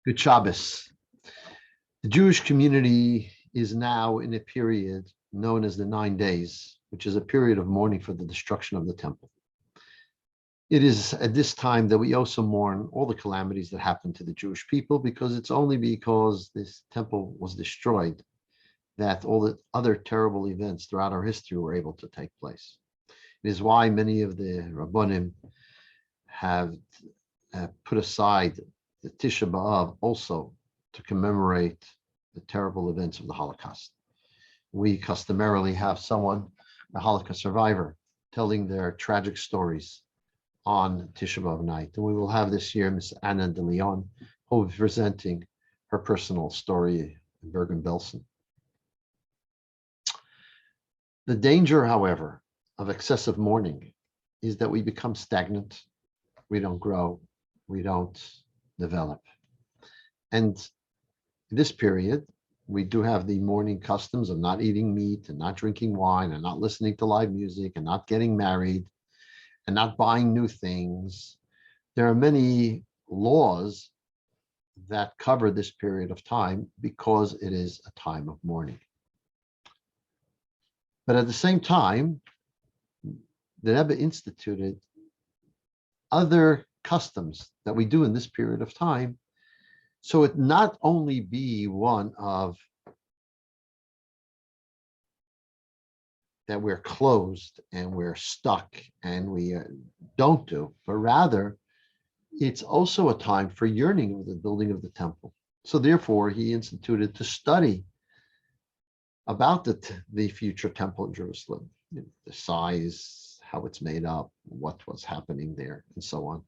Good Shabbos. The Jewish community is now in a period known as the 9 days, which is a period of mourning for the destruction of the temple. It is at this time that we also mourn all the calamities that happened to the Jewish people, because it's only because this temple was destroyed that all the other terrible events throughout our history were able to take place. It is why many of the Rabbonim have put aside the Tisha B'Av also to commemorate the terrible events of the Holocaust. We customarily have someone, a Holocaust survivor, telling their tragic stories on Tisha B'Av night. And we will have this year Ms. Anna de Leon, who will be presenting her personal story in Bergen-Belsen. The danger, however, of excessive mourning is that we become stagnant, we don't grow, we don't develop. And in this period, we do have the mourning customs of not eating meat and not drinking wine and not listening to live music and not getting married and not buying new things. There are many laws that cover this period of time because it is a time of mourning. But at the same time, the Rebbe instituted other customs that we do in this period of time, so it not only be one of that we're closed and we're stuck and we don't do, but rather it's also a time for yearning of the building of the temple. So therefore, he instituted to study about the future temple in Jerusalem, the size, how it's made up, what was happening there, and so on.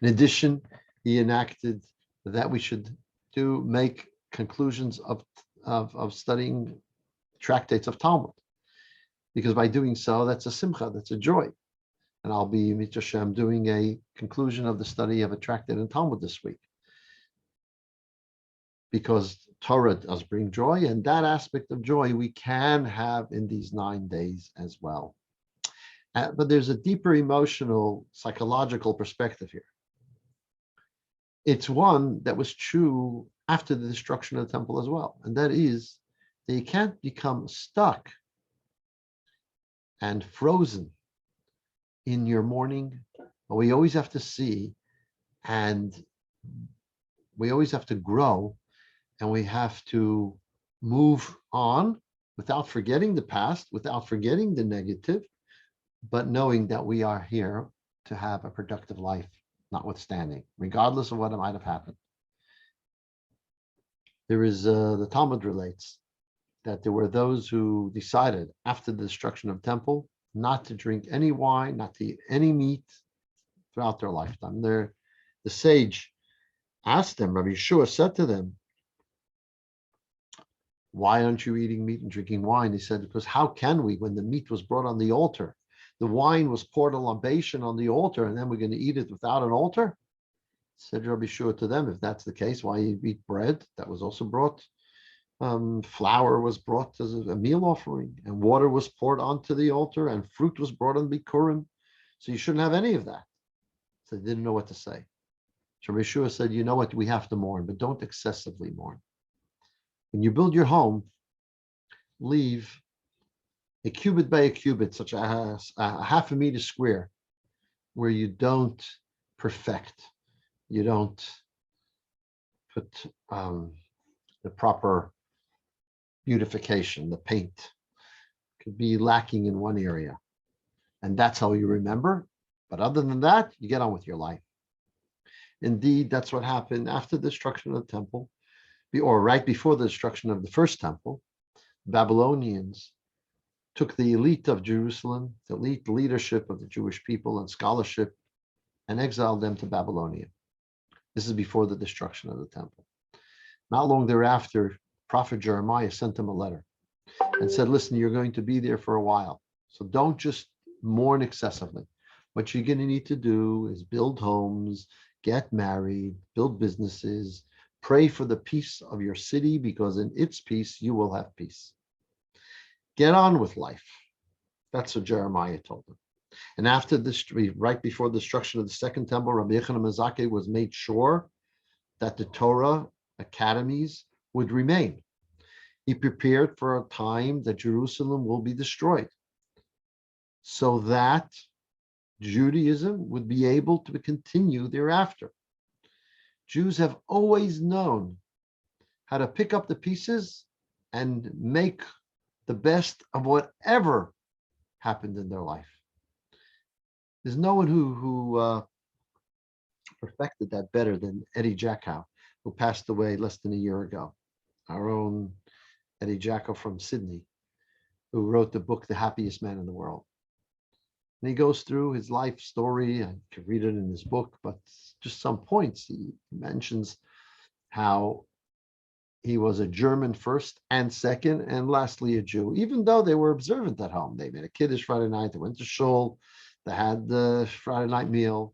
In addition, he enacted that we should make conclusions of studying tractates of Talmud, because by doing so, that's a simcha, that's a joy. And I'll be, Mitzvah Shem, doing a conclusion of the study of a tractate in Talmud this week, because Torah does bring joy, and that aspect of joy we can have in these 9 days as well. But there's a deeper emotional, psychological perspective here. It's one that was true after the destruction of the temple as well, and that is that you can't become stuck and frozen in your mourning, but we always have to see, and we always have to grow, and we have to move on without forgetting the past, without forgetting the negative, but knowing that we are here to have a productive life, notwithstanding, regardless of what might have happened. There is, the Talmud relates that there were those who decided after the destruction of the temple not to drink any wine, not to eat any meat throughout their lifetime. The sage asked them, Rabbi Yeshua said to them, why aren't you eating meat and drinking wine? He said, because how can we, when the meat was brought on the altar, the wine was poured a libation on the altar, and then we're going to eat it without an altar? Said Rabbi Yeshua to them, if that's the case, why you eat bread that was also brought? Flour was brought as a meal offering, and water was poured onto the altar, and fruit was brought on Bikurim. So you shouldn't have any of that. So they didn't know what to say. So Rabbi Yeshua said, you know what, we have to mourn, but don't excessively mourn. When you build your home, leave a cubit by a cubit, such as a half a meter square, where you don't perfect, you don't put the proper beautification, the paint could be lacking in one area. And that's how you remember. But other than that, you get on with your life. Indeed, that's what happened after the destruction of the temple, or right before the destruction of the first temple. The Babylonians took the elite of Jerusalem, the elite leadership of the Jewish people and scholarship, and exiled them to Babylonia. This is before the destruction of the temple. Not long thereafter, Prophet Jeremiah sent them a letter and said, listen, you're going to be there for a while, so don't just mourn excessively. What you're going to need to do is build homes, get married, build businesses, pray for the peace of your city, because in its peace, you will have peace. Get on with life. That's what Jeremiah told them. And after this, right before the destruction of the second temple, Rabbi Yochanan ben Zakkai was made sure that the Torah academies would remain. He prepared for a time that Jerusalem will be destroyed, so that Judaism would be able to continue thereafter. Jews have always known how to pick up the pieces and make the best of whatever happened in their life. There's no one who perfected that better than Eddie Jackow, who passed away less than a year ago. Our own Eddie Jackow from Sydney, who wrote the book, The Happiest Man in the World. And he goes through his life story. I could read it in his book, but just some points. He mentions how he was a German first and second, and lastly a Jew, even though they were observant at home. They made a Kiddush Friday night, they went to shul, they had the Friday night meal.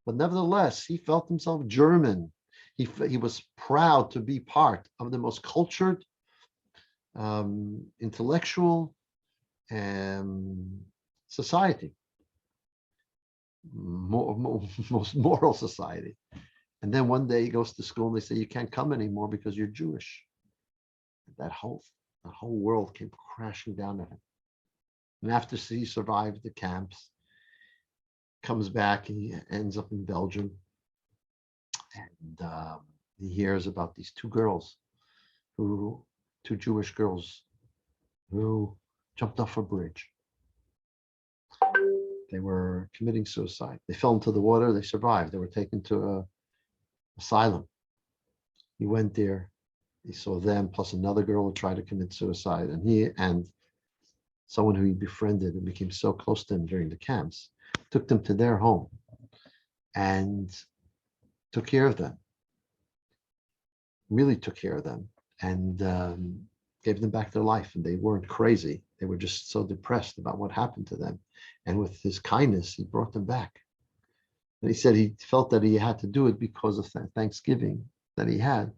But nevertheless, he felt himself German. He was proud to be part of the most cultured, intellectual society, most moral society. And then one day he goes to school and they say, you can't come anymore because you're Jewish. That whole world came crashing down at him. And after he survived the camps, comes back and he ends up in Belgium. And he hears about these two Jewish girls who jumped off a bridge. They were committing suicide. They fell into the water. They survived. They were taken to an asylum. He went there. He saw them plus another girl who tried to commit suicide. And he and someone who he befriended and became so close to him during the camps took them to their home and took care of them. Really took care of them and gave them back their life. And they weren't crazy. They were just so depressed about what happened to them. And with his kindness, he brought them back. And he said he felt that he had to do it because of that thanksgiving that he had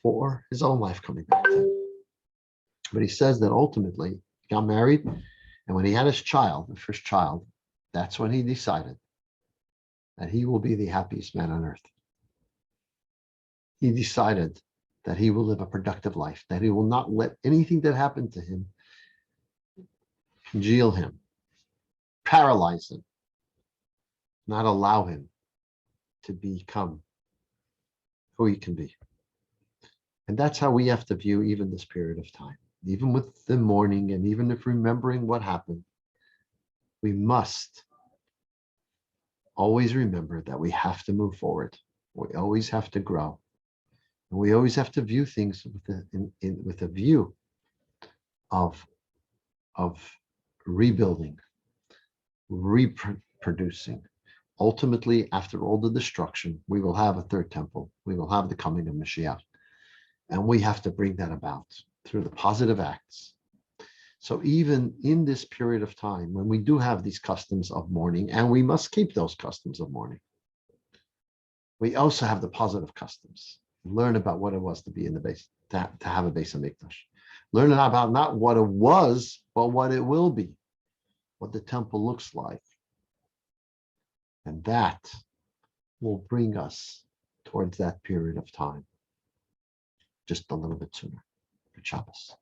for his own life coming back to him. But he says that ultimately he got married, and when he had his child, the first child, that's when he decided that he will be the happiest man on earth. He decided that he will live a productive life, that he will not let anything that happened to him congeal him, paralyze him, not allow him to become who he can be. And that's how we have to view even this period of time. Even with the mourning and even if remembering what happened, we must always remember that we have to move forward. We always have to grow. And we always have to view things with a view of rebuilding, reproducing. Ultimately, after all the destruction, we will have a third temple. We will have the coming of Mashiach. And we have to bring that about through the positive acts. So even in this period of time, when we do have these customs of mourning, and we must keep those customs of mourning, we also have the positive customs. Learn about what it was to be in the base, to have a Beis HaMikdash. Learn about not what it was, but what it will be, what the temple looks like. And that will bring us towards that period of time just a little bit sooner. Good Shabbos.